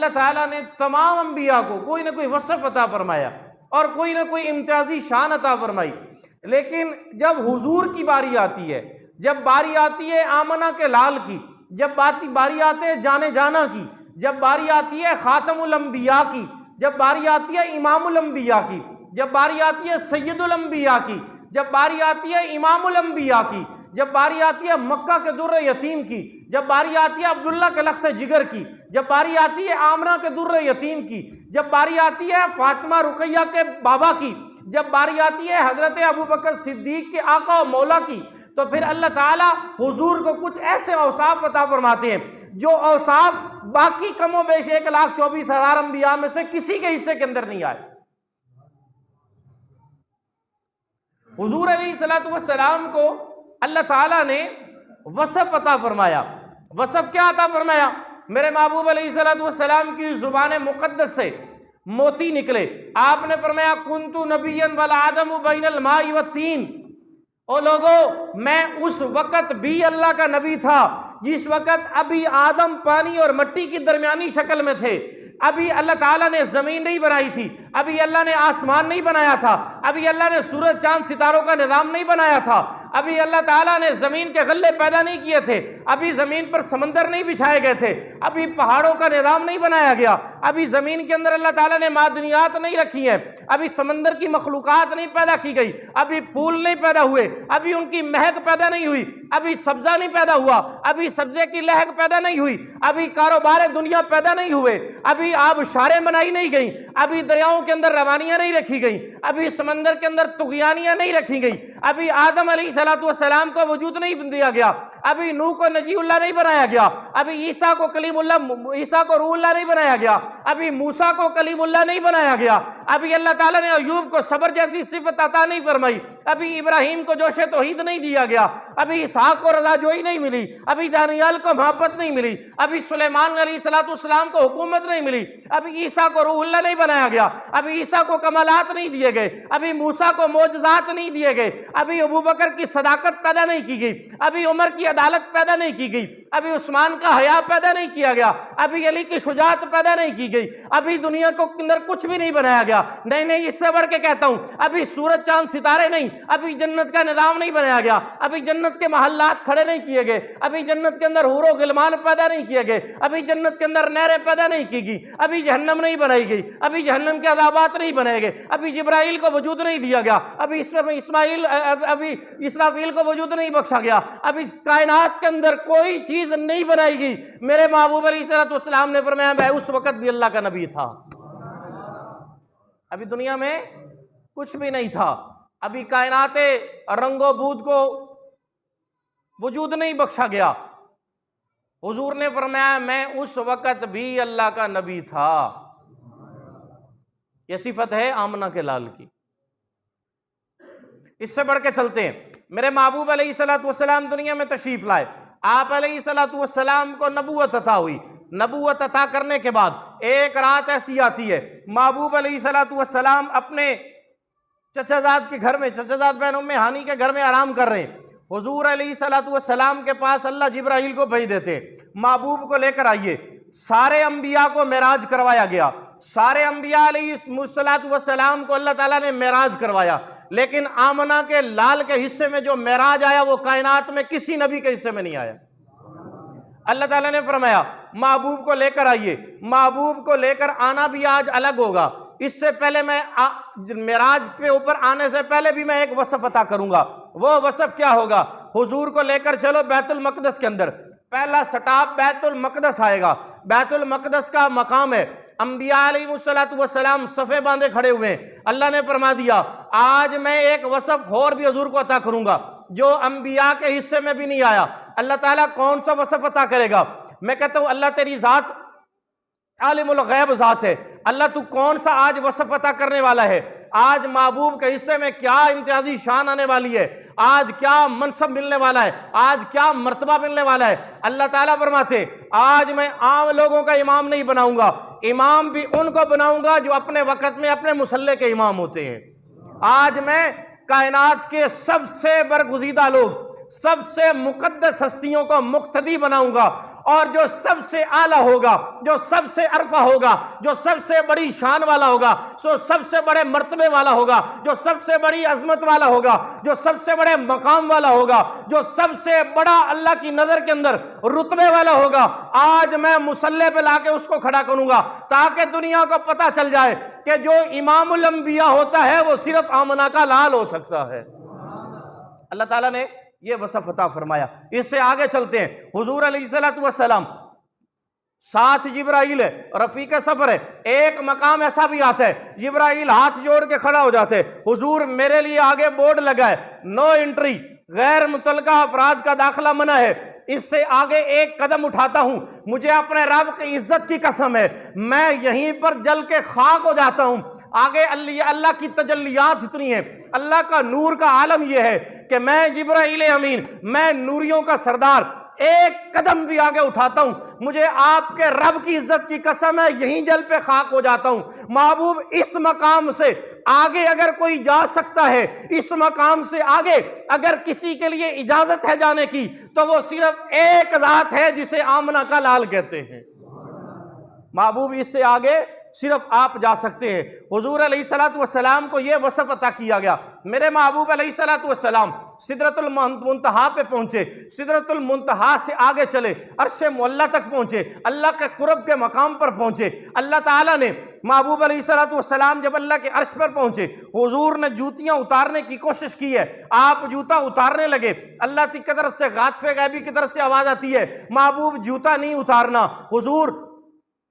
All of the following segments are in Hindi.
अल्लाह ताला ने तमाम अंबिया को कोई ना कोई वसफ़ अता फरमाया और कोई ना कोई इम्तियाजी शान अता फरमाई, लेकिन जब हुजूर की बारी आती है, जब बारी आती है आमना के लाल की, जब बारी आती है जाने जाना की, जब बारी आती है खातमुल अंबिया की, जब बारी आती है इमामुल अंबिया की, जब बारी आती है सैयदुल अंबिया की, जब बारी आती है इमामुल अंबिया की, जब बारी आती है मक्का के दुर्र यतीम की, जब बारी आती है अब्दुल्ला के लख्त जिगर की, जब बारी आती है आमना के दुर्र यतीम की, जब बारी आती है फातिमा रुकैया के बाबा की, जब बारी आती है हजरत अबू बकर सिद्दीक के आका और मौला की, तो फिर अल्लाह ताला हुजूर को कुछ ऐसे औसाफ अता फरमाते हैं जो औसाफ बाकी कमो बेश 1,24,000 अंबिया में से किसी के हिस्से के अंदर नहीं आए। हुजूर अलैहिस्सलातु वस्सलाम को अल्लाह ताला ने वसफ़ अता फरमाया। वसफ़ क्या अता फरमाया? मेरे महबूब अलैहिस्सलातु वस्सलाम की ज़ुबान मुक़द्दस से मोती निकले। आपने फरमाया कुन्तु नबिय्यन वल आदमु बैनल माई व तीन। ओ लोगो, मैं उस वक़्त भी अल्लाह का नबी था जिस वक़्त अभी आदम पानी और मट्टी की दरमियानी शक्ल में थे। अभी अल्लाह ताला ने ज़मीन नहीं बनाई थी, अभी अल्लाह ने आसमान नहीं बनाया था, अभी अल्लाह ने सूरज चांद सितारों का निज़ाम नहीं बनाया था, अभी अल्लाह ताला ने ज़मीन के गल्ले पैदा नहीं किए थे, अभी ज़मीन पर समंदर नहीं बिछाए गए थे, अभी पहाड़ों का निज़ाम नहीं बनाया गया, अभी ज़मीन के अंदर अल्लाह ताला ने मादनियात नहीं रखी हैं, अभी समंदर की मखलूक़ात नहीं पैदा की गई, अभी फूल नहीं पैदा हुए, अभी उनकी महक पैदा नहीं हुई, अभी सब्ज़ा नहीं पैदा हुआ, अभी सब्ज़े की लहक पैदा नहीं हुई, अभी कारोबार दुनिया पैदा नहीं हुए, अभी आबशारें बनाई नहीं गई, अभी दरियाओं के अंदर रवानियाँ नहीं रखी गई, अभी समंदर के अंदर तुग़यानियाँ नहीं रखी गई, अभी आदम अलैहिस्सलातु वस्सलाम को वजूद नहीं दिया गया, अभी नूह को नजीउल्लाह नहीं बनाया गया, अभी ईसा को कलीमुल्लाह, ईसा को रूहुल्लाह नहीं बनाया गया, अभी मूसा को कलीमुल्लाह नहीं बनाया गया, अभी अल्लाह ताला ने अय्यूब को सब्र जैसी सिफत अता नहीं फरमाई, अभी इब्राहिम को जोशे तौहीद नहीं दिया गया, अभी इसहाक को रज़ाजोई नहीं मिली, अभी दानियाल को मोहब्बत नहीं मिली, अभी सुलेमान अलैहिस्सलातु वस्सलाम को हुकूमत नहीं मिली, अभी ईसा को रूहुल्लाह नहीं बनाया गया, अभी ईसा को कमालात नहीं दिए गए, अभी मूसा को मोजज़ात नहीं दिए गए, अभी अबू बकर की सदाकत पैदा नहीं की गई, अभी उमर की अदालत पैदा नहीं की गई, अभी उस्मान का हया पैदा नहीं किया गया, अभी अली की शुजात पैदा नहीं की गई, अभी दुनिया को अंदर कुछ भी नहीं बनाया गया। नहीं नहीं, इससे बढ़ के कहता हूं, अभी सूरज चांद सितारे नहीं, अभी जन्नत का निजाम नहीं बनाया गया, अभी जन्नत के महल्लात खड़े नहीं किए गए, अभी जन्नत के अंदर हूरो गिलमान पैदा नहीं किए गए, अभी जन्नत के अंदर नहरें पैदा नहीं की गई, अभी जहन्नम नहीं बनाई गई, अभी जहन्नम के अज़ाबात नहीं बनाए गए, अभी जिब्राइल को वजूद नहीं दिया गया, अभी इस्माइल अभी इसराफील को वजूद नहीं बख्शा गया, अभी कायनात के अंदर कोई चीज नहीं बनाई गई। मेरे महबूब अलैहिस्सलातु वस्सलाम ने फरमाया मैं उस वक्त भी अल्लाह का नबी था। अभी दुनिया में कुछ भी नहीं था, अभी कायनाते रंगो बूद को वजूद नहीं बख्शा गया। हुजूर ने फरमाया मैं उस वक्त भी अल्लाह का नबी था। यह सिफत है आमना के लाल की। इससे बढ़ के चलते हैं, मेरे महबूब अलैहिस्सलातु वस्सलाम दुनिया में तशरीफ लाए, आप अलैहिस्सलातु वस्सलाम को नबूवत अता हुई। नबूवत अता करने के बाद एक रात ऐसी आती है, महबूब अलैहिस्सलातु वस्सलाम अपने चचाजाद के घर में, चचाजाद बहन उम्मे हानी के घर में आराम कर रहे हैं। हुजूर अलैहिस्सलातु वस्सलाम के पास अल्लाह जिब्राइल को भेज देते, महबूब को लेकर आइए। सारे अंबिया को मेराज करवाया गया, सारे अंबिया अलैहिस्सलातु वस्सलाम को अल्लाह ताला ने मेराज करवाया, लेकिन आमना के लाल के हिस्से में जो मेराज आया वो कायनात में किसी नबी के हिस्से में नहीं आया। अल्लाह ताला ने फरमाया महबूब को लेकर आइए। महबूब को लेकर आना भी आज अलग होगा। इससे पहले मैं मेराज पे ऊपर आने से पहले भी मैं एक वसफ अता करूंगा। वो वसफ क्या होगा? हुजूर को लेकर चलो बैतुल मक़दस के अंदर, पहला स्टॉप बैतुल मक़दस आएगा। बैतुल मक़दस का मकाम है, अंबिया अलैहिस्सलातु वस्सलाम सफ़े बांधे खड़े हुए हैं। अल्लाह ने फरमा दिया आज मैं एक वसफ और भी हुजूर को अता करूंगा जो अंबिया के हिस्से में भी नहीं आया। अल्लाह ताला कौन सा वसफ अता करेगा? मैं कहता हूं अल्लाह तेरी ज़ात आलिमुल गैब ज़ात है। अल्लाह तू कौन सा आज वसफ अता करने वाला है? आज महबूब के हिस्से में क्या इम्तियाजी शान आने वाली है? आज क्या मनसब मिलने वाला है? आज क्या मर्तबा मिलने वाला है? अल्लाह ताला फरमाते आज मैं आम लोगों का इमाम नहीं बनाऊंगा, इमाम भी उनको बनाऊंगा जो अपने वक़्त में अपने मुसल्ले के इमाम होते हैं। आज मैं कायनात के सबसे बरगुज़ीदा लोग, सबसे मुकद्दस हस्तियों को मुक्तदी बनाऊंगा और जो सबसे आला होगा, जो सबसे अरफा होगा, जो सबसे बड़ी शान वाला होगा, जो सबसे बड़े मर्तबे वाला होगा, जो सबसे बड़ी अजमत वाला होगा, जो सबसे बड़े मकाम वाला होगा, जो सबसे बड़ा अल्लाह की नजर के अंदर रुतबे वाला होगा, आज मैं मुसल्ले पे लाके उसको खड़ा करूंगा ताकि दुनिया को पता चल जाए कि जो इमामुल अंबिया होता है वो सिर्फ आमना का लाल हो सकता है। अल्लाह ताला ने ये वसफ अता फरमाया। इससे आगे चलते हैं। हुजूर अलैहिस्सलातु वस्सलाम साथ जिब्राइल है, रफीक सफर है। एक मकाम ऐसा भी आता है जिब्राइल हाथ जोड़ के खड़ा हो जाते हैं, हुजूर मेरे लिए आगे बोर्ड लगा है, नो एंट्री, गैर मुतलका अफराद का दाखिला मना है। इससे आगे एक कदम उठाता हूं, मुझे अपने रब की इज्जत की कसम है, मैं यहीं पर जल के खाक हो जाता हूं। आगे अल्लाह की तजल्लियात इतनी है, अल्लाह का नूर का आलम यह है कि मैं जिब्राइल अमीन, मैं नूरियों का सरदार, एक कदम भी आगे उठाता हूं, मुझे आपके रब की इज्जत की कसम है यहीं जल पे खाक हो जाता हूं। महबूब, इस मकाम से आगे अगर कोई जा सकता है, इस मकाम से आगे अगर किसी के लिए इजाजत है जाने की, तो वो सिर्फ एक जात है जिसे आमना का लाल कहते हैं। महबूब, इससे आगे सिर्फ आप जा सकते हैं। हुजूर अलैहिस्सलातु वस्सलाम को यह वसफ अता किया गया। मेरे महबूब अलैहिस्सलातु वस्सलाम सिदरतुल मुंतहा पे पहुंचे, सिदरतुल मुंतहा से आगे चले, अर्शे मुअल्ला तक पहुंचे, अल्लाह के कुर्ब के मकाम पर पहुंचे। अल्लाह ताला ने महबूब अलैहिस्सलातु वस्सलाम जब अल्लाह के अर्श पर पहुंचे, हुजूर ने जूतियां उतारने की कोशिश की है, आप जूता उतारने लगे, अल्लाह की तरफ से गातफे गैबी की तरफ से आवाज आती है, महबूब जूता नहीं उतारना। हुजूर,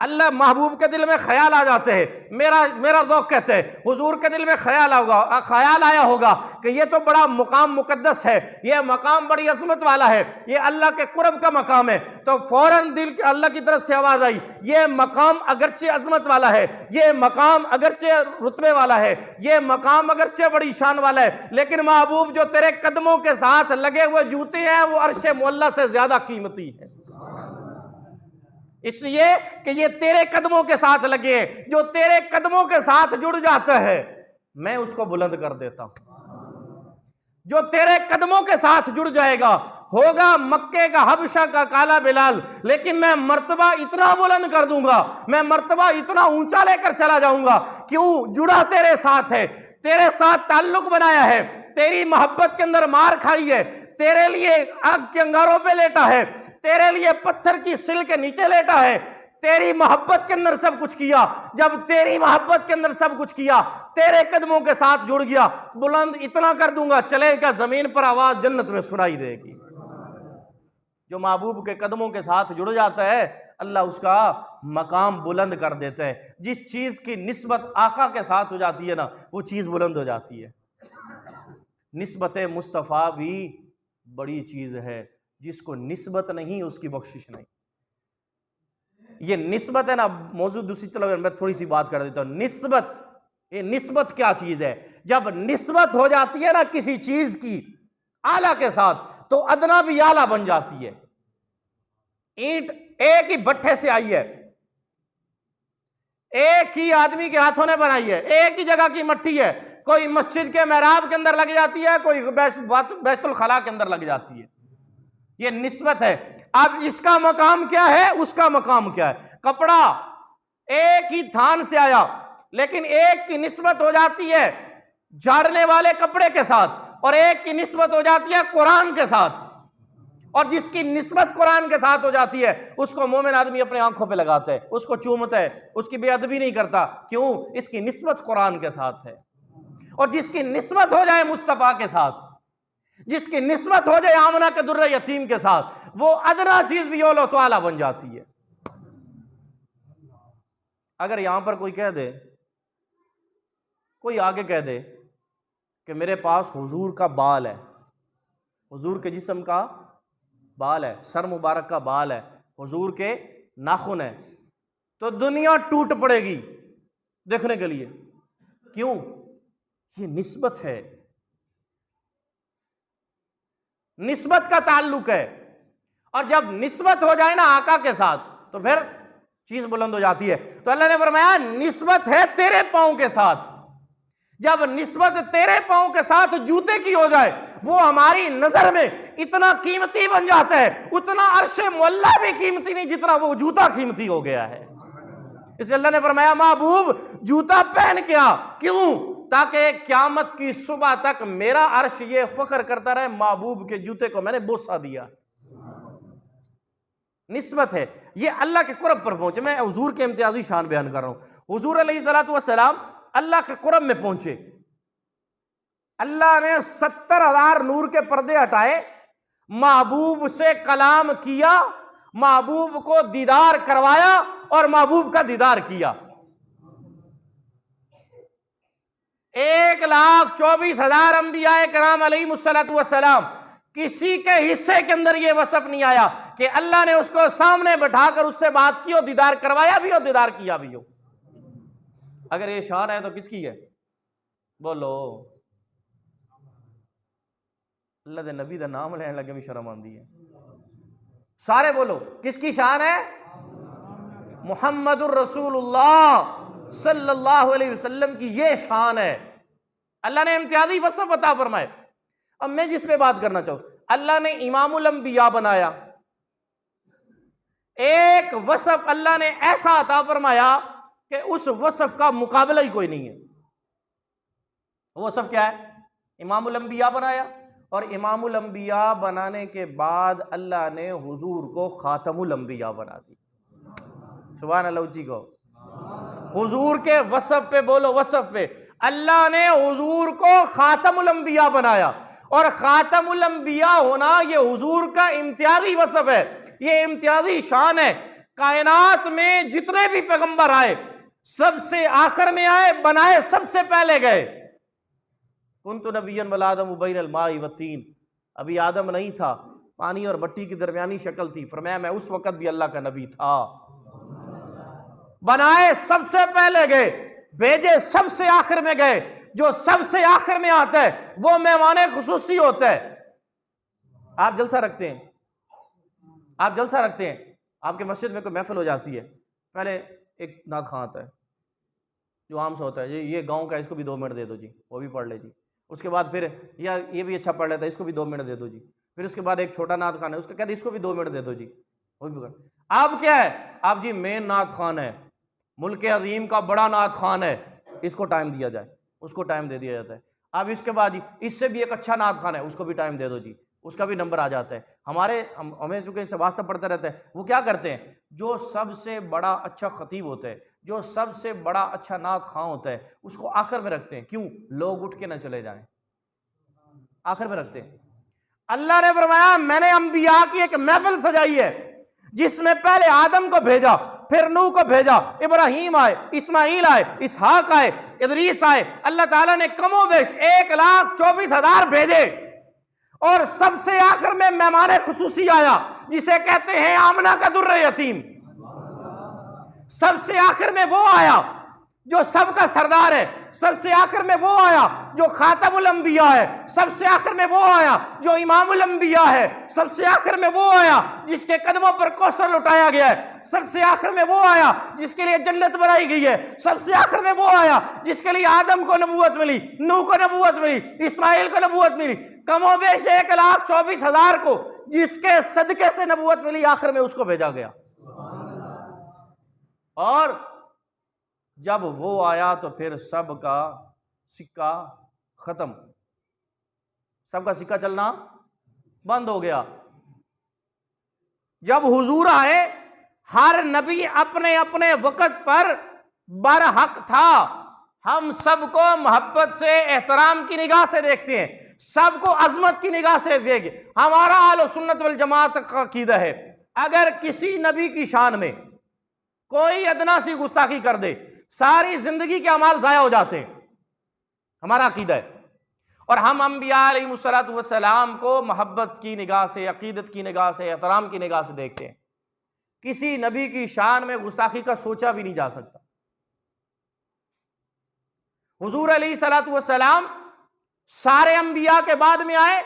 अल्लाह महबूब के दिल में ख्याल आ जाते हैं, मेरा ज़ौक़ कहते हैं, हुजूर के दिल में ख्याल आया होगा कि ये तो बड़ा मुकाम मुकद्दस है, ये मकाम बड़ी अज़मत वाला है, ये अल्लाह के कुर्ब का मकाम है। तो फौरन दिल के अल्लाह की तरफ से आवाज़ आई, ये मकाम अगरचे अज़मत वाला है, ये मकाम अगरचे रुतबे वाला है, ये मकाम अगरचे बड़ी शान वाला है, लेकिन महबूब जो तेरे कदमों के साथ लगे हुए जूते हैं वो अर्शे मुअल्ला से ज़्यादा कीमती है, इसलिए कि ये तेरे कदमों के साथ लगे हैं। जो तेरे कदमों के साथ जुड़ जाता है मैं उसको बुलंद कर देता हूं। जो तेरे कदमों के साथ जुड़ जाएगा होगा मक्के का हबशा का काला बिलाल, लेकिन मैं मर्तबा इतना बुलंद कर दूंगा, मैं मर्तबा इतना ऊंचा लेकर चला जाऊंगा। क्यों? जुड़ा तेरे साथ है, तेरे साथ ताल्लुक बनाया है, तेरी मोहब्बत के अंदर मार खाई है, तेरे लिए आग के अंगारों पे लेटा है, तेरे लिए पत्थर की सिल के नीचे लेटा है, तेरी मोहब्बत के अंदर सब कुछ किया। जब तेरी मोहब्बत के अंदर सब कुछ किया, तेरे कदमों के साथ जुड़ गया, बुलंद इतना कर दूंगा चलेगा जमीन पर आवाज जन्नत में सुनाई देगी। जो महबूब के कदमों के साथ जुड़ जाता है अल्लाह उसका मकाम बुलंद कर देता है। जिस चीज की निस्बत आका के साथ हो जाती है ना, वो चीज बुलंद हो जाती है। निस्बत मुस्तफ़ा भी बड़ी चीज है, जिसको निस्बत नहीं उसकी बख्शिश नहीं। ये निस्बत है ना, मौजूद दूसरी तरफ मैं थोड़ी सी बात कर देता हूं। निस्बत, ये निस्बत क्या चीज है? जब निस्बत हो जाती है ना किसी चीज की आला के साथ, तो अदना भी आला बन जाती है। ईंट एक ही भट्ठे से आई है, एक ही आदमी के हाथों ने बनाई है, एक ही जगह की मट्टी है, कोई मस्जिद के मेहराब के अंदर लग जाती है, कोई बैतुल खला के अंदर लग जाती है। ये निस्बत है। अब इसका मकाम क्या है, उसका मकाम क्या है? कपड़ा एक ही थान से आया, लेकिन एक की निस्बत हो जाती है झाड़ने वाले कपड़े के साथ, और एक की निस्बत हो जाती है कुरान के साथ। और जिसकी निस्बत कुरान के साथ हो जाती है उसको मोमिन आदमी अपने आंखों पे लगाता है, उसको चूमता है, उसकी बेअदबी नहीं करता। क्यों? इसकी निस्बत कुरान के साथ है। और जिसकी निस्बत हो जाए मुस्तफा के साथ, जिसकी निस्बत हो जाए आमना के दुर्रे यतीम के साथ, वो अदना चीज भी ओलो तो आला बन जाती है। अगर यहां पर कोई कह दे, कोई आगे कह दे कि मेरे पास हुजूर का बाल है, हुजूर के जिस्म का बाल है, सर मुबारक का बाल है, हुजूर के नाखून है, तो दुनिया टूट पड़ेगी देखने के लिए। क्यों? ये निस्बत है, निस्बत का ताल्लुक है। और जब निस्बत हो जाए ना आका के साथ, तो फिर चीज बुलंद हो जाती है। तो अल्लाह ने फरमाया निस्बत है तेरे पांव के साथ। जब निस्बत तेरे पांव के साथ जूते की हो जाए, वो हमारी नजर में इतना कीमती बन जाता है, उतना अर्शे मुअल्ला भी कीमती नहीं जितना वो जूता कीमती हो गया है। इसलिए अल्लाह ने फरमाया महबूब जूता पहन के आ, क्यों? ताकि क़यामत की सुबह तक मेरा अर्श ये फख्र करता रहे महबूब के जूते को मैंने बोसा दिया। निस्बत है ये अल्लाह के कुर्ब पर पहुंचे। मैं हुजूर के इम्तियाजी शान बयान कर रहा हूं। हुजूर अलैहिस्सलातु वस्सलाम अल्लाह के कुर्ब में पहुंचे, अल्लाह ने 70,000 नूर के पर्दे हटाए, महबूब से कलाम किया, महबूब को दीदार करवाया और महबूब का दीदार किया। 1,24,000 अंबिया कराम अलैहिमुस्सलातु वस्सलाम, किसी के हिस्से के अंदर यह वसफ नहीं आया कि अल्लाह ने उसको सामने बैठाकर उससे बात की हो, दीदार करवाया भी हो, दीदार किया भी हो। अगर ये शान है तो किसकी है? बोलो। अल्लाह दे नबी दा नाम लेने लगे भी शर्म आती है। सारे बोलो किसकी शान है? मुहम्मदुर रसूलुल्लाह सल्लल्लाहु अलैहि वसल्लम की ये शान है। अल्लाह ने इम्तियाजी वसफ अता फरमाए। अब मैं जिस पे बात करना चाहूं, अल्लाह ने इमामुल अंबिया बनाया, एक वसफ अल्लाह ने ऐसा अता फरमाया कि उस वसफ का मुकाबला ही कोई नहीं है। वो वसफ क्या है? इमामुल अंबिया बनाया, और इमामुल अंबिया बनाने के बाद अल्लाह ने हुजूर को खातमुल अंबिया बना दी। सुभान अल्लाह जी को। हुजूर के वसफ पे बोलो, वसफ पे अल्लाह ने हुजूर को खातमुल अंबिया बनाया, और खातमुल अंबिया होना ये हुजूर का इम्तियाजी वसफ है, ये इम्तियाजी शान है। कायनात में जितने भी पैगंबर आए सबसे आखिर में आए, बनाए सबसे पहले गए। कुन्तु नबिय्यन वल आदमु बैनल माई वत्तीन, अभी आदम नहीं था, पानी और मट्टी की दरमियानी शक्ल थी। फरमाया मैं उस वक्त भी अल्लाह का नबी था। बनाए सबसे पहले गए, भेजे सबसे आखिर में गए। जो सबसे आखिर में आता है वो मेहमान खुसूसी होता है। आप जलसा रखते हैं, आप जलसा रखते हैं, आपके मस्जिद में कोई महफिल हो जाती है, पहले एक नात खां आता है जो आम सा होता है, ये गांव का, इसको भी 2 मिनट दे दो जी, वो भी पढ़ ले जी। उसके बाद फिर या ये भी अच्छा पढ़ लेता है, इसको भी 2 मिनट दे दो जी। फिर उसके बाद एक छोटा नात खान है, उसका कहते इसको भी 2 मिनट दे दो जी, वो भी पढ़। आप क्या है? आप जी मेन नात खान है, मुल्क अजीम का बड़ा नात खान है, इसको टाइम दिया जाए, उसको टाइम दे दिया जाता है। अब इसके बाद जी इससे भी एक अच्छा नात खान है, उसको भी टाइम दे दो जी, उसका भी नंबर आ जाता है। हमें चूंकि इनसे वास्ता पड़ता रहता है, वो क्या करते हैं? जो सबसे बड़ा अच्छा खतीब होता है, जो सबसे बड़ा अच्छा नात खां होता है, उसको आखिर में रखते हैं। क्यों? लोग उठ के ना चले जाएं, आखिर में रखते हैं। अल्लाह ने फरमाया मैंने अंबिया की एक महफिल सजाई है, जिसमें पहले आदम को भेजा, फिर नूह को भेजा, इब्राहिम आए, इस्माइल आए, इसहाक आए, इदरीस आए। अल्लाह ताला ने कमोबेश 1,24,000 भेजे, और सबसे आखिर में मेहमान खुसूसी आया जिसे कहते हैं आमना का दुर्र यतीम। सबसे आखिर में वो आया जो सबका सरदार है, सबसे आखिर में वो आया जो खातमुल अंबिया है, सबसे आखिर में वो आया जो इमामुल अंबिया है, सबसे आखिर में वो आया जिसके कदमों पर कौसर लुटाया गया है, सबसे आखिर में वो आया जिसके लिए जन्नत बनाई गई है, सबसे आखिर में वो आया जिसके लिए आदम को नबूवत मिली, नूह को नबूवत मिली, इस्माइल को नबूवत मिली। कमोबेश 1,24,000 को जिसके सदके से नबूवत मिली, आखिर में उसको भेजा गया। और जब वो आया तो फिर सबका सिक्का खत्म, सबका सिक्का चलना बंद हो गया। जब हुजूर आए, हर नबी अपने अपने वक्त पर बरहक था। हम सबको मोहब्बत से, एहतराम की निगाह से देखते हैं, सबको अजमत की निगाह से देखें। हमारा अहले सुन्नत वल जमात का अकीदा है, अगर किसी नबी की शान में कोई अदना सी गुस्ताखी कर दे, सारी जिंदगी के अमाल जाया हो जाते हैं, हमारा अकीदा है। और हम अंबिया अलैहिमुस्सलातु वस्सलाम को मोहब्बत की निगाह से, अकीदत की निगाह से, एहतराम की निगाह से देखते हैं। किसी नबी की शान में गुस्ताखी का सोचा भी नहीं जा सकता। हुजूर अलैहिस्सलातु वस्सलाम सारे अंबिया के बाद में आए,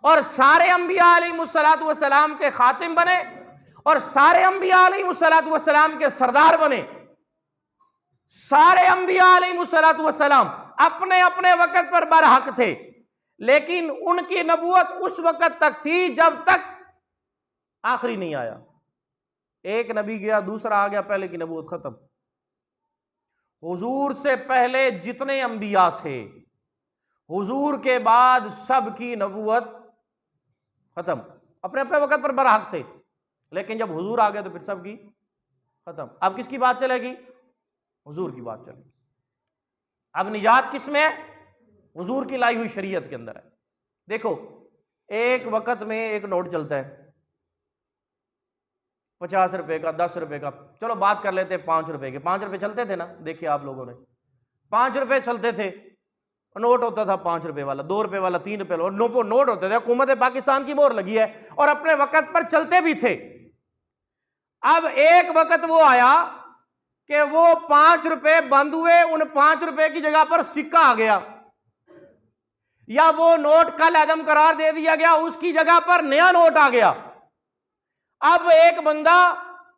और सारे अंबिया अलैहिमुस्सलातु वस्सलाम के खातिम बने, और सारे अंबिया अलैहिमुस्सलातु वस्सलाम के सरदार बने। सारे अंबिया अलैहिमुस्सलातु वस्सलाम अपने अपने वक्त पर बरहक थे, लेकिन उनकी नबूवत उस वक्त तक थी जब तक आखिरी नहीं आया। एक नबी गया, दूसरा आ गया, पहले की नबूवत खत्म। हुजूर से पहले जितने अंबिया थे, हुजूर के बाद सबकी नबूवत खत्म। अपने अपने वक्त पर बरहक थे, लेकिन जब हुजूर आ गए तो फिर सबकी खत्म। अब किसकी बात चलेगी? हुजूर की बात चलेगी। अब निजात किस में है? हुजूर की लाई हुई शरीयत के अंदर है। देखो, एक वक्त में एक नोट चलता है 50 रुपए का, 10 रुपए का, चलो बात कर लेते हैं 5 रुपए के। 5 रुपए चलते थे ना, देखिए आप लोगों ने, 5 रुपए चलते थे। नोट होता था 5 रुपए वाला, 2 रुपए वाला, 3 रुपए वाला नोट होते थे। हुकूमत पाकिस्तान की मोहर लगी है और अपने वक्त पर चलते भी थे। अब एक वक्त वो आया कि वो 5 रुपए बंद हुए, उन 5 रुपए की जगह पर सिक्का आ गया, या वो नोट कल अदम करार दे दिया गया, उसकी जगह पर नया नोट आ गया। अब एक बंदा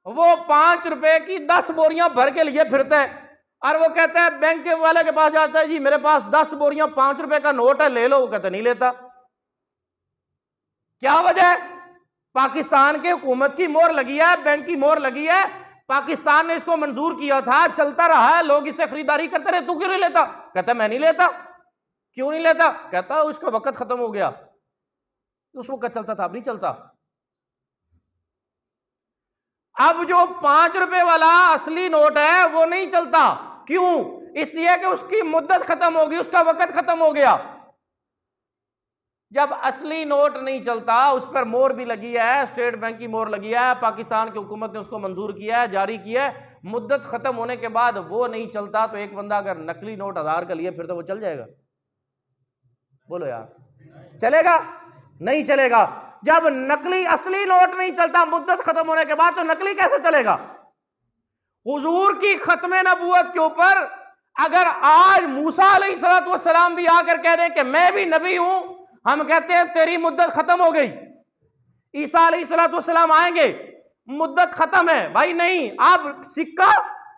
वो 5 रुपए की 10 बोरियां भर के लिए फिरता है और वो कहता है, बैंक के वाले के पास जाता है, जी मेरे पास 10 बोरियां 5 रुपए का नोट है, ले लो। वो कहता नहीं लेता। क्या वजह है? पाकिस्तान के हुकूमत की मोहर लगी है, बैंक की मोहर लगी है, पाकिस्तान ने इसको मंजूर किया था, चलता रहा है, लोग इससे खरीदारी करते रहे, तू क्यों नहीं लेता? कहता मैं नहीं लेता। क्यों नहीं लेता? कहता उसका वक्त खत्म हो गया, उस वक्त चलता था, अब नहीं चलता। अब जो 5 रुपए वाला असली नोट है वो नहीं चलता। क्यों? इसलिए कि उसकी मुद्दत खत्म हो गई, उसका वक्त खत्म हो गया। जब असली नोट नहीं चलता, उस पर मोहर भी लगी है, स्टेट बैंक की मोहर लगी है, पाकिस्तान की हुकूमत ने उसको मंजूर किया है, जारी किया है, मुद्दत खत्म होने के बाद वो नहीं चलता, तो एक बंदा अगर नकली नोट 1000 का लिए फिर तो वो चल जाएगा? बोलो यार, चलेगा? नहीं चलेगा। जब नकली असली नोट नहीं चलता मुद्दत खत्म होने के बाद, तो नकली कैसे चलेगा? हुजूर की खत्म नबूवत के ऊपर अगर आज मूसा अलैहिस्सलाम भी आकर कह रहे कि मैं भी नबी हूं, हम कहते हैं तेरी मुद्दत खत्म हो गई। ईसा अलैहिस्सलाम आएंगे, मुद्दत खत्म है। भाई नहीं, अब सिक्का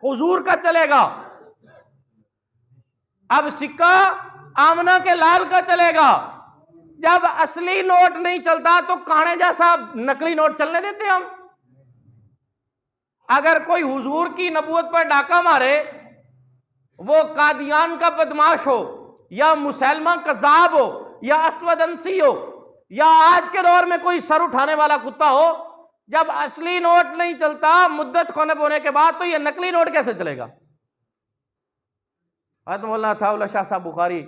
हुजूर का चलेगा, अब सिक्का आमना के लाल का चलेगा। जब असली नोट नहीं चलता तो काने जैसा नकली नोट चलने देते हम? अगर कोई हुजूर की नबूवत पर डाका मारे, वो कादियान का बदमाश हो, या मुसलमान कज़ाब हो, या असवद अंसी हो, या आज के दौर में कोई सर उठाने वाला कुत्ता हो, जब असली नोट नहीं चलता मुद्दत खत्म होने के बाद, तो ये नकली नोट कैसे चलेगा? मौलाना अताउल्लाह शाह साहब बुखारी,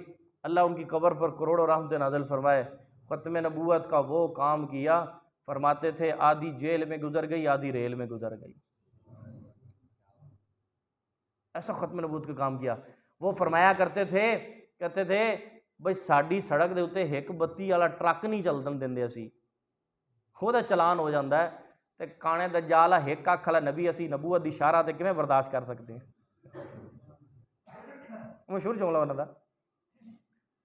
अल्लाह उनकी कब्र पर करोड़ों रहमतें नाज़िल फरमाए, ख़त्म नबूवत का वो काम किया, फरमाते थे आधी जेल में गुजर गई, आधी रेल में गुजर गई। ऐसा ख़त्म नबूवत का काम किया। वो फरमाया करते थे, कहते थे बई साड़ी सड़क के उत्ते हिक बत्ती वाला ट्रक नहीं चलदन देंदे, असी खुद चलान हो जाता है, तो काने दज्जाल हिक अख वाला नबी असी नबूवत की इशारा ते किवें बर्दाश्त कर सकते हैं? मशहूर जुमला उन्हां दा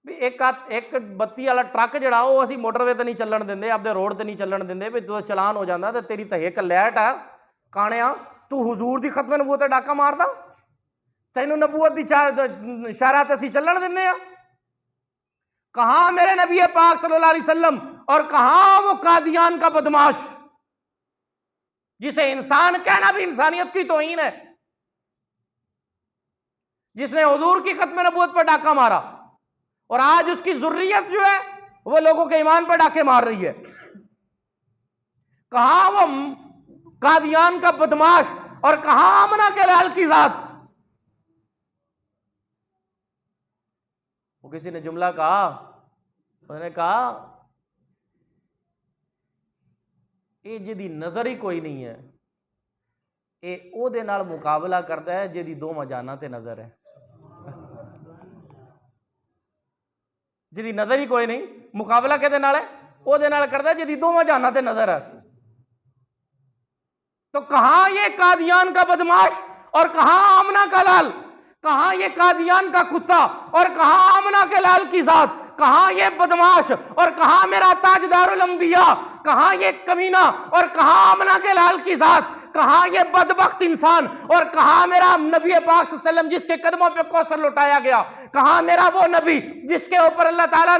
भी एक बत्ती वाला ट्रक जिहड़ा वो असी मोटरवे ते नहीं चलन देंदे, आपदे रोड ते नहीं चलन देंदे, भी तू चलान हो जाता, तो तेरी तो हिक लैट आ काणिया, तू हुजूर की खत्म नबूवत ते डाका मारदा, तैनू नबूवत की इशारा ते असी चलन दिंदे आ? कहां मेरे नबी पाक सल्लल्लाहु अलैहि वसल्लम, और कहां वो कादियान का बदमाश जिसे इंसान कहना भी इंसानियत की तौहीन है, जिसने हुजूर की खत्म नबूवत पर डाका मारा, और आज उसकी जुर्रियत जो है वो लोगों के ईमान पर डाके मार रही है। कहां वो कादियान का बदमाश, और कहां आमना के लाल की जात? वो किसी ने जुमला कहा, उन्होंने कहा ये जिहदी नजर ही कोई नहीं है, ये ओहदे नाल मुकाबला करता है जिहदी दोवां जानां ते नजर है। जिहदी नजर ही कोई नहीं, मुकाबला किहदे नाल है? ओहदे नाल करदा है जिहदी दोवां जानां ते नजर है। तो कहां ये कादियान का बदमाश, और कहां आमना का लाल? कहां ये कादियान का कुत्ता, और कहां आमना के लाल की जात? कहां ये बदमाश और कहां मेरा ताजदारुल अंबिया, कहां ये कमीना और कहां आमना के लाल की जात, कहां ये बदबख्त इंसान और कहां मेरा नबी पाक सल्लल्लाहु अलैहि वसल्लम जिसके कदमों पे कौसर लुटाया गया, कहां मेरा वो नबी जिसके ऊपर अल्लाह ताला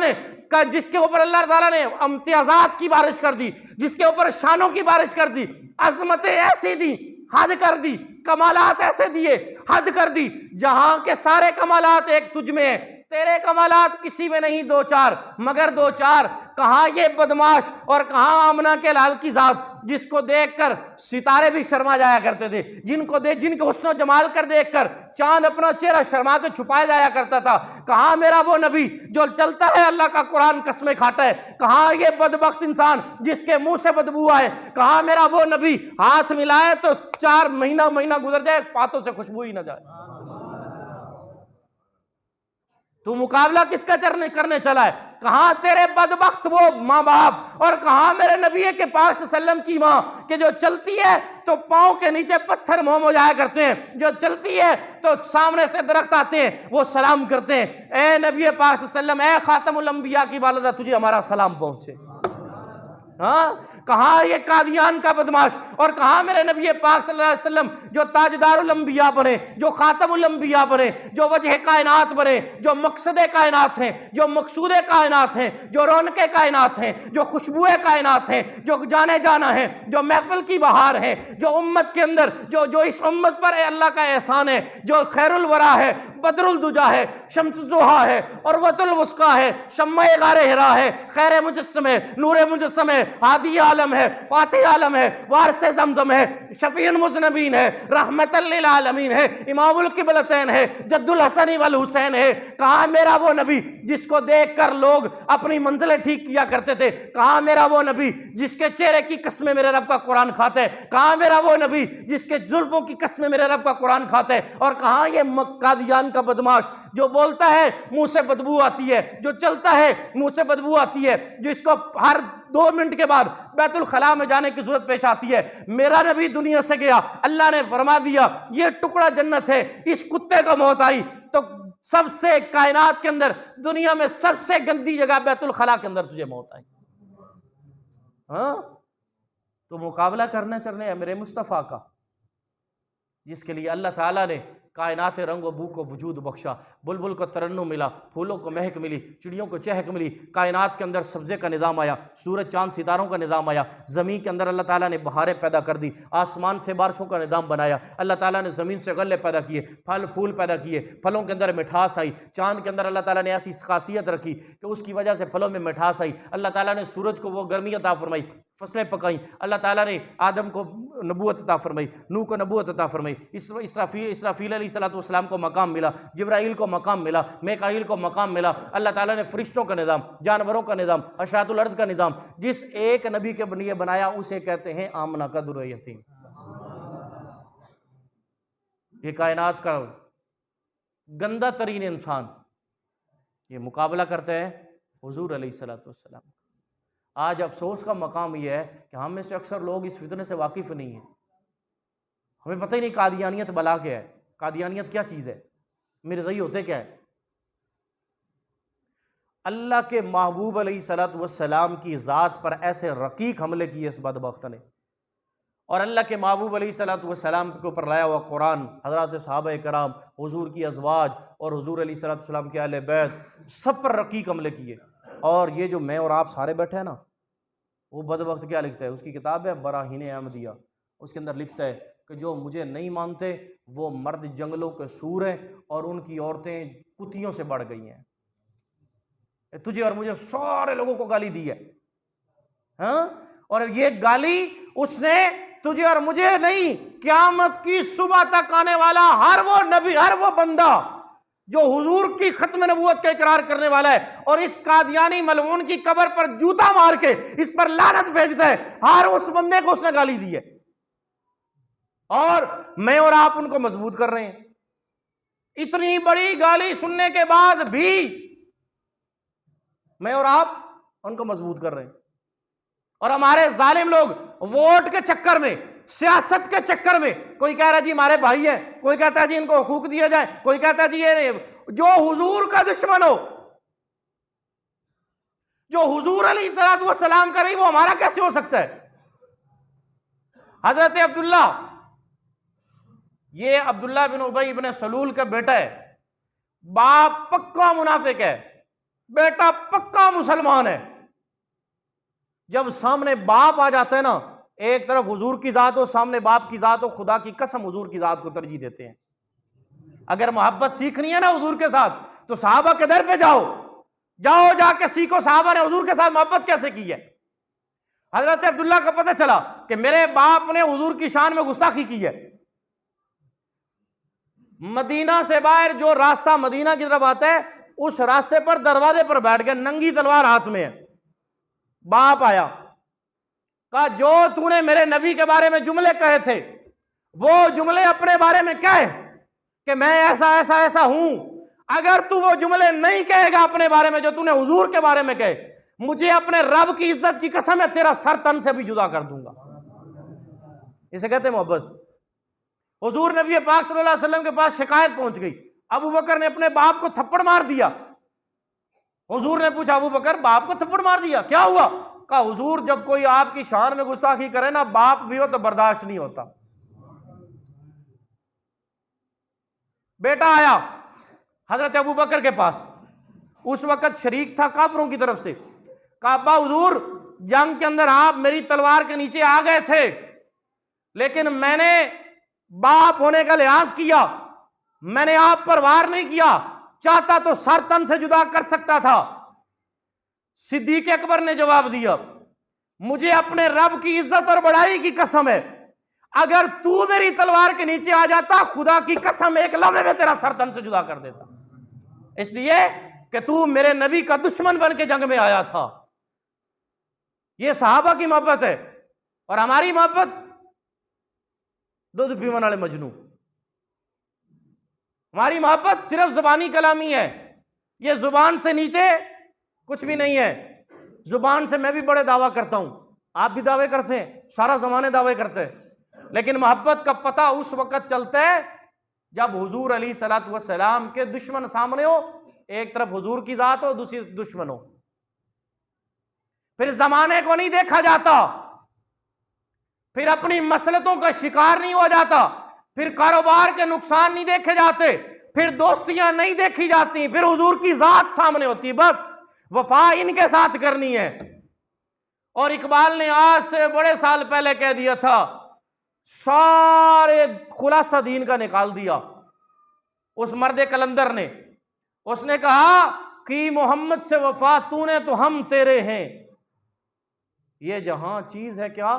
ने इम्तियाजात की बारिश कर दी, जिसके ऊपर शानों की बारिश कर दी, अजमतें ऐसी दी, हद कर दी, कमालात ऐसे दिए, हद कर दी, जहां के सारे कमालात एक तुझ में है, तेरे कमालात किसी में नहीं दो चार मगर दो चार। कहां ये बदमाश और कहां आमना के लाल की जात जिसको देखकर सितारे भी शर्मा जाया करते थे, जिनके हुस्न जमाल कर देखकर चांद अपना चेहरा शर्मा के छुपाया जाया करता था। कहां मेरा वो नबी जो चलता है अल्लाह का कुरान कसमें खाता है, कहां ये बदबख्त इंसान जिसके मुंह से बदबू आए, कहां मेरा वो नबी हाथ मिलाए तो 4 महीना गुजर जाए पातों से खुशबू ही ना जाए। तू मुकाबला किसका करने चला है? कहां तेरे बदबख्त वो माँ बाप और कहां मेरे नबी के पाक सल्लम की मां कि जो चलती है तो पांव के नीचे पत्थर मोम हो जाया करते हैं, जो चलती है तो सामने से दरख्त आते हैं वो सलाम करते हैं, ए नबी पाक सल्लम, ए खातमुल अंबिया की वालिदा तुझे हमारा सलाम पहुंचे। हाँ, कहां ये कादियान का बदमाश और कहां मेरे नबी पाक सल्लल्लाहु अलैहि वसल्लम जो ताजदारुल अंबिया बने, जो खातमुल अंबिया बने, जो वजह कायनात बने, जो मकसद कायनात हैं, जो मकसूद कायनात हैं, जो रौनक कायनात हैं, जो खुशबुए कायनात हैं, जो जाने जाना है, जो महफिल की बहार है, जो उम्मत के अंदर जो इस उम्मत पर अल्लाह का एहसान है, जो खैरुल वरा है, बदरुल दुजा है, शम्सुज़ुहा है और वतुल वुस्का है, शम्मे गारे हिरा है, खैर मुजस्सम है, नूर मुजस्सम है, हादी आलम है, फातिह आलम है, वारिस ज़मज़म है, शफीउल मुज़नबीन है, रहमतल लिल आलमीन है, इमामुल किबलतैन है, जद्दुल हसन वल हुसैन है। कहां मेरा वो नबी जिसको देखकर लोग अपनी मंजिलें ठीक किया करते थे? कहां मेरा वो नबी जिसके चेहरे की कसमें मेरे रब का कुरान खाता है? कहां मेरा वो नबी जिसके जुल्फों की कसमें मेरे रब का कुरान खाता है? और कहां ये कादियान का बदमाश जो बोलता है मुंह से बदबू आती है, जो चलता है मुंह से बदबू आती है, जिसको हर 2 मिनट के बाद बैतुल खला में जाने की जरूरत पेश आती है। मेरा नबी दुनिया से गया, अल्लाह ने फरमा दिया ये टुकड़ा जन्नत है, इस कुत्ते को मौत आई तो सबसे कायनात के अंदर दुनिया में सबसे गंदी जगह बैतुल खला के अंदर तुझे मौत आई। हाँ, तो मुकाबला करना चलने है मेरे मुस्तफ़ा का, जिसके लिए अल्लाह ताला ने कायनात रंग व बू को वजूद बख्शा, बुलबुल को तरन्नुम मिला, फूलों को महक मिली, चिड़ियों को चहक मिली, कायनात के अंदर सब्ज़े का निज़ाम आया, सूरज चांद सितारों का निज़ाम आया, ज़मीन के अंदर अल्लाह ताला ने बहारें पैदा कर दी, आसमान से बारिशों का निज़ाम बनाया, अल्लाह ताला ने ज़मीन से गल्ले पैदा किए, फल फूल पैदा किए, फलों के अंदर मिठास आई, चांद के अंदर अल्लाह ताला ने ऐसी खासियत रखी कि उसकी वजह से फलों में मिठास आई, अल्लाह ताला ने सूरज को वो गर्मी अता फरमाई, फसलें पकाई, अल्लाह ताला ने आदम को नबूवत अता फरमाई, नूह को नबूवत अता फरमाई, इसराफील अलैहिस्सलाम को मकाम मिला, जिब्राइल को मकाम मिला, मेकाइल को मकाम मिला, अल्लाह ताला ने फरिश्तों का निज़ाम, जानवरों का निज़ाम, अशरातुल अर्द का निज़ाम जिस एक नबी के लिए बनाया उसे कहते हैं आमना का दुर्र यतीम। ये कायनात का गंदा तरीन इंसान ये मुकाबला करते हैं हुजूर अलैहिस्सलाम। आज अफसोस का मकाम यह है कि हम में से अक्सर लोग इस फितने से वाकिफ़ नहीं है, हमें पता ही नहीं कादियानियत बला क्या है, कादियानियत क्या चीज़ है, मेरे ज़ई होते क्या है। अल्लाह के महबूब अलैहिस्सलाम की ज़ात पर ऐसे रकीक हमले किए इस बदबख्त ने, और अल्लाह के महबूब अलैहिस्सलाम के ऊपर लाया हुआ कुरान, हज़रात सहाबा कराम, हुजूर की अज़वाज और हुजूर अलैहिस्सलाम के अहले बैत सब पर रकीक हमले किए। और ये जो मैं और आप सारे बैठे हैं ना, वो बदबख्त क्या लिखता है, उसकी किताब है बराहीन अहमदिया, उसके अंदर लिखता है कि जो मुझे नहीं मानते वो मर्द जंगलों के सूर हैं और उनकी औरतें कुत्तियों से बढ़ गई हैं। तुझे और मुझे सारे लोगों को गाली दी है, हाँ? और ये गाली उसने तुझे और मुझे नहीं, क़यामत की सुबह तक आने वाला हर वो नबी, हर वो बंदा जो हुजूर की खत्म नबूवत का इकरार करने वाला है और इस कादियानी मलऊन की कब्र पर जूता मार के इस पर लानत भेजता है, हर उस बंदे को उसने गाली दी है। और मैं और आप उनको मजबूत कर रहे हैं। इतनी बड़ी गाली सुनने के बाद भी मैं और आप उनको मजबूत कर रहे हैं। और हमारे जालिम लोग वोट के चक्कर में, सियासत के चक्कर में, कोई कह रहा है जी हमारे भाई हैं, कोई कहता है जी इनको हुकूक दिया जाए, कोई कहता है जी ये जो हुजूर का दुश्मन हो, जो हुजूर अलैहिस्सलातु वस्सलाम का नहीं वो हमारा कैसे हो सकता है? हजरत अब्दुल्ला, ये अब्दुल्ला बिन उबई बिन सलूल का बेटा है, बाप पक्का मुनाफिक है, बेटा पक्का मुसलमान है। जब सामने बाप आ जाता है ना, एक तरफ हुजूर की जात हो, सामने बाप की जात हो, खुदा की कसम हुजूर की जात को तरजीह देते हैं। अगर मोहब्बत सीखनी है ना हुजूर के साथ, तो सहाबा के दर पे जाओ, जाओ जाके सीखो सहाबा ने हुजूर के साथ मोहब्बत कैसे की है। हजरत अब्दुल्ला को पता चला कि मेरे बाप ने हुजूर की शान में गुस्ताखी की है। मदीना से बाहर जो रास्ता मदीना की तरफ आता है, उस रास्ते पर दरवाजे पर बैठ गए, नंगी तलवार हाथ में है। बाप आया, कहा जो तूने मेरे नबी के बारे में जुमले कहे थे, वो जुमले अपने बारे में कहे कि मैं ऐसा ऐसा ऐसा हूं। अगर तू वो जुमले नहीं कहेगा अपने बारे में जो तूने हुजूर के बारे में कहे, मुझे अपने रब की इज्जत की कसम है तेरा सर तन से भी जुदा कर दूंगा। इसे कहते हैं मोहब्बत। हुजूर नबी पाक सल्लल्लाहु अलैहि वसल्लम के पास शिकायत पहुंच गई, अबू बकर ने अपने बाप को थप्पड़ मार दिया। हुजूर ने पूछा, अबू बकर बाप को थप्पड़ मार दिया, क्या हुआ? कहा हुजूर जब कोई आपकी शान में गुस्ताखी करे ना, बाप भी हो तो बर्दाश्त नहीं होता। बेटा आया हजरत अबू बकर के पास, उस वक्त शरीक था काफरों की तरफ से। कहा अब्बा हुजूर जंग के अंदर आप मेरी तलवार के नीचे आ गए थे, लेकिन मैंने बाप होने का लिहाज किया, मैंने आप पर वार नहीं किया, चाहता तो सर तन से जुदा कर सकता था। सिद्दीक अकबर ने जवाब दिया, मुझे अपने रब की इज्जत और बड़ाई की कसम है, अगर तू मेरी तलवार के नीचे आ जाता, खुदा की कसम एक लम्हे में तेरा सर तन से जुदा कर देता, इसलिए कि तू मेरे नबी का दुश्मन बन के जंग में आया था। यह सहाबा की मोहब्बत है। और हमारी मोहब्बत दूध पीवन वाले मजनू। हमारी मोहब्बत सिर्फ जुबानी कलामी है, यह जुबान से नीचे कुछ भी नहीं है। जुबान से मैं भी बड़े दावा करता हूं, आप भी दावे करते हैं, सारा जमाने दावे करते हैं, लेकिन मोहब्बत का पता उस वक्त चलता है जब हुजूर अलैहिस्सलातु वस्सलाम के दुश्मन सामने हो, एक तरफ हुजूर की जात हो, दूसरी दुश्मन हो। फिर जमाने को नहीं देखा जाता, फिर अपनी मसलतों का शिकार नहीं हो जाता, फिर कारोबार के नुकसान नहीं देखे जाते, फिर दोस्तियां नहीं देखी जाती, फिर हुजूर की जात सामने होती है। बस वफा इनके साथ करनी है। और इकबाल ने आज से बड़े साल पहले कह दिया था, सारे खुलासा दीन का निकाल दिया उस मर्द कलंदर ने। उसने कहा कि मोहम्मद से वफा तूने तो हम तेरे हैं, ये जहां चीज है क्या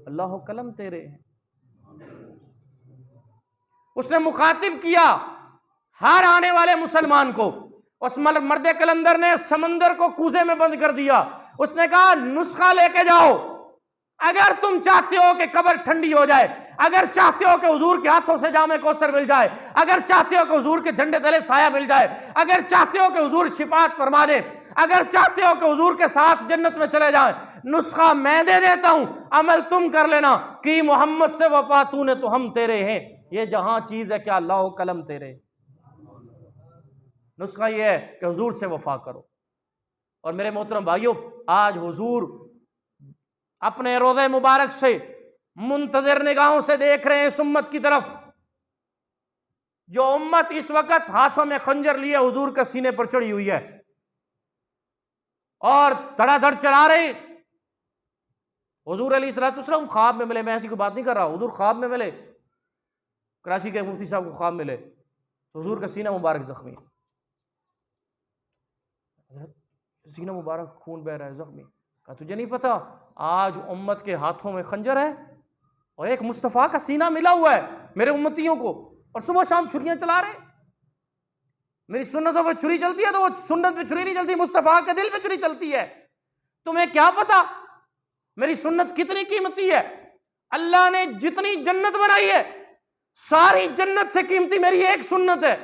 अल्लाह कलम तेरे हैं। उसने मुखातिब किया हर आने वाले मुसलमान को। उस मर्द कलंदर ने समंदर को कूजे में बंद कर दिया। उसने कहा नुस्खा लेके जाओ, अगर तुम चाहते हो कि कब्र ठंडी हो जाए, अगर चाहते हो कि हुजूर के हाथों से जामे कौसर मिल जाए, अगर चाहते हो कि हुजूर के झंडे तले साया मिल जाए, अगर चाहते हो कि हुजूर शिफात फरमा दे, अगर चाहते हो कि हुजूर के साथ जन्नत में चले जाएं, नुस्खा मैं दे देता हूं, अमल तुम कर लेना कि मोहम्मद से वफा तूने तो हम तेरे हैं, ये जहां चीज है क्या अल्लाह कलम तेरे। नुस्खा ये है कि हुजूर से वफा करो। और मेरे मोहतरम भाइयों, आज हुजूर अपने रोज़े मुबारक से मुंतज़िर निगाहों से देख रहे हैं इस उम्मत की तरफ। जो उम्मत इस वक्त हाथों में खंजर लिए हुजूर के सीने पर चढ़ी हुई है और धड़ाधड़ चला रहे। हुजूर अलैहिस्सलाम ख्वाब में मिले, मैं ऐसी कोई बात नहीं कर रहा, हुजूर ख्वाब में मिले, कराची के मुफ्ती साहब को ख्वाब मिले तो हुजूर का सीना मुबारक जख्मी, सीना मुबारक खून बह रहा है, जख्मी। कहा तुझे नहीं पता आज उम्मत के हाथों में खंजर है और एक मुस्तफ़ा का सीना मिला हुआ है मेरे उम्मतियों को, और सुबह शाम छुरियां चला रहे। मेरी सुन्नतों पर छुरी चलती है तो वो सुन्नत पे छुरी नहीं चलती, मुस्तफ़ा के दिल पे छुरी चलती है। तुम्हें क्या पता मेरी सुन्नत कितनी कीमती है। अल्लाह ने जितनी जन्नत बनाई है सारी जन्नत से कीमती मेरी एक सुन्नत है।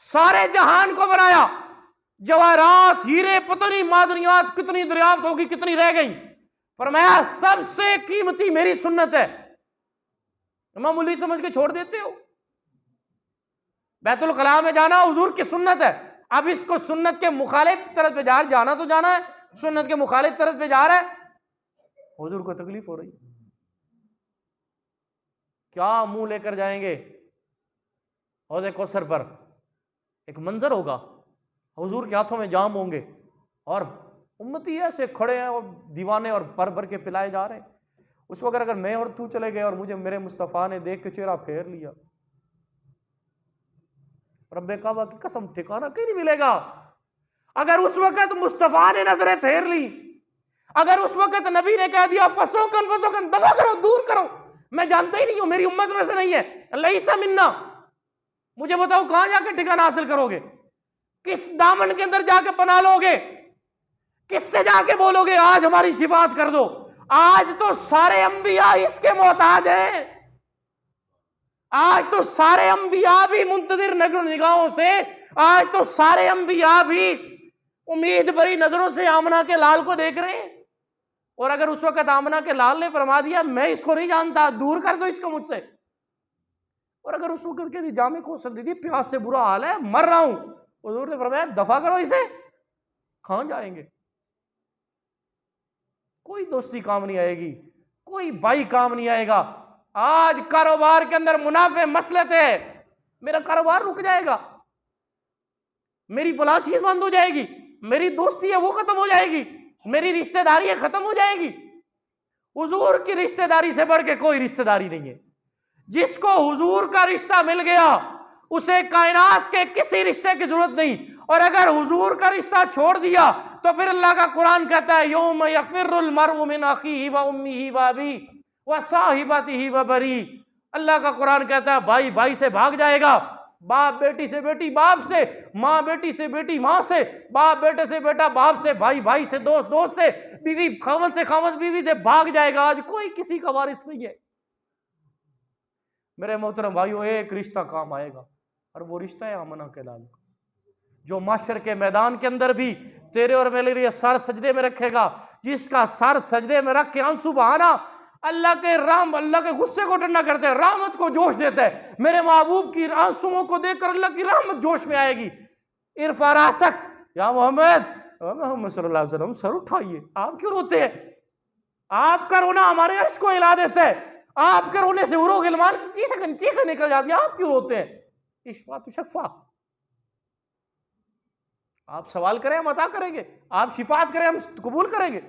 सारे जहान को बनाया, जवाहरात हीरे पता नहीं मादनियात कितनी दरियाफ्त होगी कितनी रह गई, फरमाया सबसे कीमती मेरी सुन्नत है। मामूली समझ के छोड़ देते हो। बैतुल खला में जाना हुजूर की सुन्नत है, अब इसको सुन्नत के मुखालिफ तरफ पे जाना तो जाना है, सुन्नत के मुखालिफ तरफ पे जा रहा है, हुजूर को तकलीफ हो रही, क्या मुंह लेकर जाएंगे? हौज़े कौसर पर एक मंजर होगा, हुजूर के हाथों में जाम होंगे और उम्मती ऐसे खड़े हैं और दीवाने और भर भर के पिलाए जा रहे हैं। उस वक्त अगर मैं और तू चले गए और मुझे मेरे मुस्तफ़ा ने देख के चेहरा फेर लिया, रब्बे काबा की कसम ठिकाना कहीं नहीं मिलेगा। अगर उस वक्त मुस्तफ़ा ने नजरें फेर ली, अगर उस वक्त नबी ने कह दिया फसोकन दफा करो, दूर करो, मैं जानता ही नहीं हूं, मेरी उम्मत में से नहीं है, लईसा मिन्ना, मुझे बताओ कहां जाकर ठिकाना हासिल करोगे? किस दामन के अंदर जाके पना लोगे? किससे जाके बोलोगे आज हमारी शिफात कर दो? आज तो सारे अंबिया इसके मोहताज हैं। आज तो सारे अंबिया भी मुंतजिर नजर निगाहों से, आज तो सारे अंबिया भी उम्मीद भरी नजरों से आमना के लाल को देख रहे हैं। और अगर उस वक्त आमना के लाल ने फरमा दिया मैं इसको नहीं जानता, दूर कर दो इसको मुझसे, और अगर उस वक्त के जामे को सर दीजिए प्यास से बुरा हाल है, मर रहा हूं, हुजूर ने फरमाया दफा करो इसे, कहां जाएंगे? कोई दोस्ती काम नहीं आएगी, कोई भाई काम नहीं आएगा। आज कारोबार के अंदर मुनाफे मसलत है, मेरा कारोबार रुक जाएगा, मेरी फलां चीज बंद हो जाएगी, मेरी दोस्ती है वो खत्म हो जाएगी, मेरी रिश्तेदारी है खत्म हो जाएगी। हुजूर की रिश्तेदारी से बढ़ के कोई रिश्तेदारी नहीं है। जिसको हुजूर का रिश्ता मिल गया उसे कायनात के किसी रिश्ते की जरूरत नहीं। और अगर हुजूर का रिश्ता छोड़ दिया तो फिर अल्लाह का कुरान कहता है यौम यफिरुल मरउ मिन अखीही व उम्मिही व अबीही व साहिबतिही व बनी। अल्लाह का कुरान कहता है भाई भाई से भाग जाएगा, बाप बेटी से बेटी बाप से, माँ बेटी से बेटी माँ से, बाप बेटे से बेटा बाप से, भाई भाई से दोस्त दोस्त से, बीवी खामद से खामद बीवी से भाग जाएगा। आज कोई किसी का वारिस नहीं है। मेरे मोहतरम भाइयों, एक रिश्ता काम आएगा और वो रिश्ता है आमना के लाल का, जो माशर के मैदान के अंदर भी तेरे और मेरे लिए सर सजदे में रखेगा, जिसका सर सजदे में रख के आंसू बहाना अल्लाह के गुस्से को ठंडा करते हैं, रहमत को जोश देता है। मेरे महबूब की आंसुओं को देखकर अल्लाह की रहमत जोश में आएगी। इरफा रासक या मोहम्मद सल्लल्लाहु अलैहि वसल्लम, सर उठाइए, आप क्यों रोते हैं? आपका रोना हमारे अर्श को हिला देता है, आपके रोने से उरो गिलमान की चीखें निकल जाती है, आप क्यों रोते हैं? इश्फा तो शफा, आप सवाल करें हम अता करेंगे, आप शिफात करें हम कबूल करेंगे।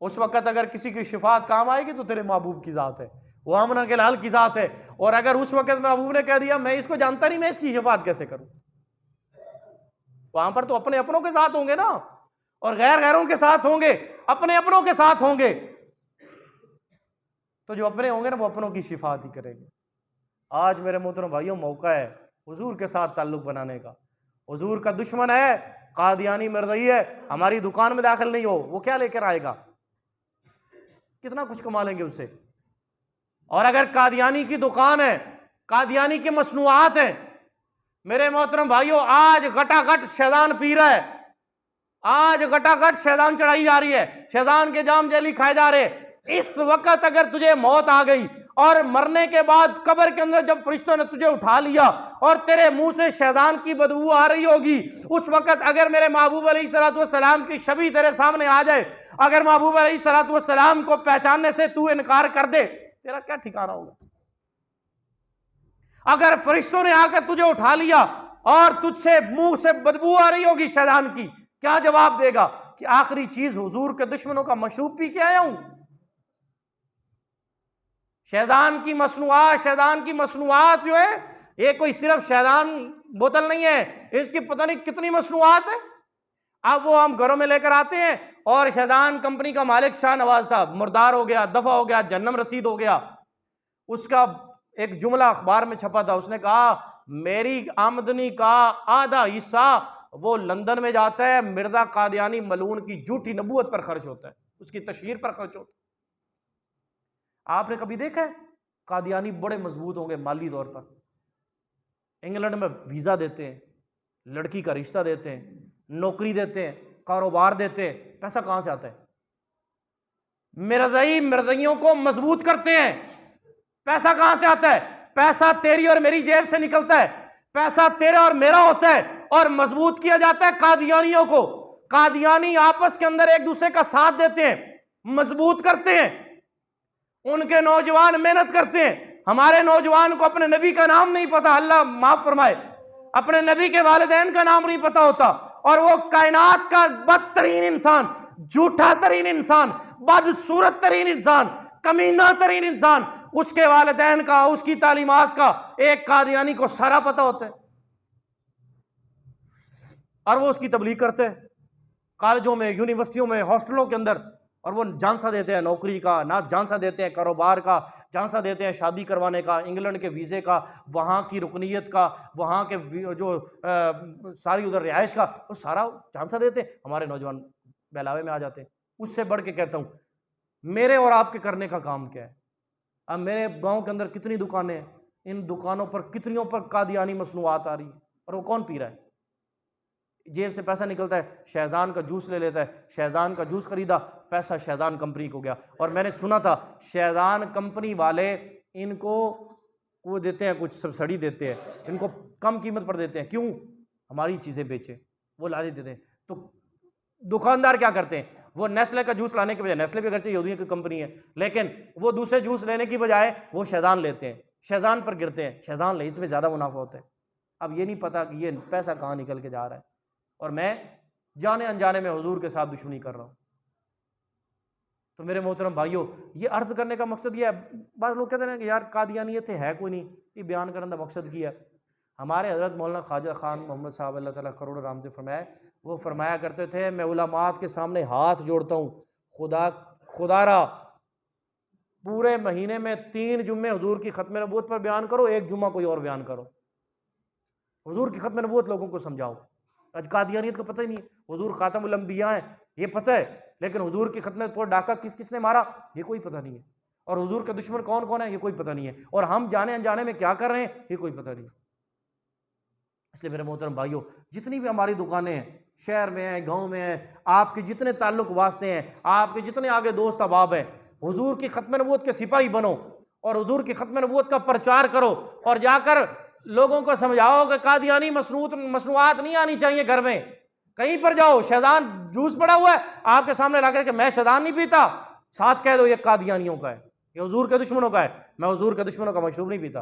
उस वक्त अगर किसी की शिफात काम आएगी तो तेरे महबूब की जात है, वो आमना के लाल की जात है। और अगर उस वक्त महबूब ने कह दिया मैं इसको जानता नहीं, मैं इसकी शिफात कैसे करूं, वहां पर तो अपने अपनों के साथ होंगे ना, और गैर गैरों के साथ होंगे, अपने अपनों के साथ होंगे। तो जो अपने होंगे ना वो अपनों की शिफात ही करेंगे। आज मेरे मोहतरम भाइयों, मौका है हुजूर के साथ ताल्लुक बनाने का। हुजूर का दुश्मन है कादियानी मरज़ई है, हमारी दुकान में दाखिल नहीं हो, वो क्या लेकर आएगा? कितना कुछ कमा लेंगे उससे। और अगर कादियानी की दुकान है, कादियानी के मसनूआत हैं, मेरे मोहतरम भाइयों, आज गटागट शैतान पी रहा है, आज गटागट शैतान चढ़ाई जा रही है, शैतान के जाम जली खाए जा रहे। इस वक्त अगर तुझे मौत आ गई और मरने के बाद कब्र के अंदर जब फरिश्तों ने तुझे उठा लिया और तेरे मुंह से शैतान की बदबू आ रही होगी, उस वक्त अगर मेरे महबूब अलैहिस्सलातु वस्सलाम की छवि तेरे सामने आ जाए, अगर महबूब अलैहिस्सलातु वस्सलाम को पहचानने से तू इनकार कर दे, तेरा क्या ठिकाना होगा? अगर फरिश्तों ने आकर तुझे उठा लिया और तुझसे मुंह से बदबू आ रही होगी शैतान की, क्या जवाब देगा कि आखिरी चीज हुजूर के दुश्मनों का मशरूब पी के आया हूं? शैतान की मसनूआत जो है, ये कोई सिर्फ शैतान बोतल नहीं है, इसकी पता नहीं कितनी मसनूआत है। अब वो हम घरों में लेकर आते हैं और शैतान कंपनी का मालिक शाह नवाज था, मुर्दार हो गया, दफा हो गया, जन्नम रसीद हो गया। उसका एक जुमला अखबार में छपा था, उसने कहा मेरी आमदनी का आधा हिस्सा वो लंदन में जाता है, मिर्जा कादियानी मलून की झूठी नबूवत पर खर्च होता है, उसकी तशहीर पर खर्च होता है। आपने कभी देखा है? कादियानी बड़े मजबूत होंगे माली तौर पर, इंग्लैंड में वीजा देते हैं, लड़की का रिश्ता देते हैं, नौकरी देते हैं, कारोबार देते हैं, पैसा कहां से आता है? मिर्ज़इयों को मजबूत करते हैं। पैसा कहां से आता है? पैसा तेरी और मेरी जेब से निकलता है, पैसा तेरा और मेरा होता है। और मजबूत किया जाता है कादियानियों को। कादियानी आपस के अंदर एक दूसरे का साथ देते हैं, मजबूत करते हैं, उनके नौजवान मेहनत करते हैं। हमारे नौजवान को अपने नबी का नाम नहीं पता, अल्लाह माफ फरमाए, अपने नबी के वालिदैन का नाम नहीं पता होता, और वो कायनात का बदतरीन इंसान, झूठा तरीन इंसान, बदसूरत तरीन इंसान, कमीना तरीन इंसान, उसके वालिदैन का, उसकी तालीमात का एक कादियानी को सारा पता होता है, और वो उसकी तबलीग करते हैं कॉलेजों में, यूनिवर्सिटियों में, हॉस्टलों के अंदर, और वो झांसा देते हैं नौकरी का, ना झांसा देते हैं कारोबार का, झांसा देते हैं शादी करवाने का, इंग्लैंड के वीज़े का, वहाँ की रुकनीत का, वहाँ के जो सारी उधर रिहाइश का, वो सारा झांसा देते हैं। हमारे नौजवान बहलावे में आ जाते हैं। उससे बढ़ के कहता हूँ, मेरे और आपके करने का काम क्या है? अब मेरे गाँव के अंदर कितनी दुकानें हैं, इन दुकानों पर कितनियों पर कादियानी मसनूआत आ रही है, और वो कौन पी रहा है? जेब से पैसा निकलता है, शहजान का जूस ले लेता है, शहजान का जूस खरीदा, पैसा शहजान कंपनी को गया। और मैंने सुना था शहजान कंपनी वाले इनको वो देते हैं, कुछ सब्सिडी देते हैं, इनको कम कीमत पर देते हैं। क्यों? हमारी चीज़ें बेचे, वो ला देते हैं। तो दुकानदार क्या करते हैं? वो नेस्ले का जूस लाने के बजाय, नेस्ले भी अगरचे यहूदियों की कंपनी है, लेकिन वो दूसरे जूस लेने की बजाय वो शहजान लेते हैं, शहजान पर गिरते हैं, शहजान ले, इसमें ज़्यादा मुनाफा होता है। अब ये नहीं पता कि ये पैसा कहाँ निकल के जा रहा है, और मैं जाने अनजाने में हुजूर के साथ दुश्मनी कर रहा हूँ। तो मेरे मोहतरम भाइयों, ये अर्ज करने का मकसद ये है, बस लोग कहते हैं कि यार कादियानियत है कोई नहीं, ये बयान करने का मकसद किया है। हमारे हज़रत मौलाना ख्वाजा खान मोहम्मद साहब अल्लाह ताला करोड़ रहमत फरमाए, वो फरमाया करते थे, मैं उलमात के सामने हाथ जोड़ता हूँ, खुदारा पूरे महीने में 3 जुम्मे हुजूर की खत्म नबूवत पर बयान करो, 1 जुम्मा कोई और बयान करो, हुजूर की खत्म नबूवत लोगों को समझाओ। आज कादियानियत को पता ही नहीं है, हुजूर खातमुल अंबिया हैं ये पता है, लेकिन हुजूर की खत्म पर डाका किस किस ने मारा ये कोई पता नहीं है, और हुजूर के दुश्मन कौन कौन है ये कोई पता नहीं है, और हम जाने अनजाने में क्या कर रहे हैं ये कोई पता नहीं है। इसलिए मेरे मोहतरम भाइयों, जितनी भी हमारी दुकानें हैं, शहर में हैं, गाँव में हैं, आपके जितने ताल्लुक वास्ते हैं, आपके जितने आगे दोस्त अहबाब हैं, हुजूर की खत्म नबूवत के सिपाही बनो, और हुजूर की खत्म नबूवत का प्रचार करो, और जाकर लोगों को समझाओ कि कादियानी मसनूआत नहीं आनी चाहिए घर में। कहीं पर जाओ, शहजान जूस पड़ा हुआ है आपके सामने ला के, मैं शहजान नहीं पीता, साथ कह दो ये कादियानियों का है, ये हुजूर के दुश्मनों का है, मैं हुजूर के दुश्मनों का मशरूब नहीं पीता।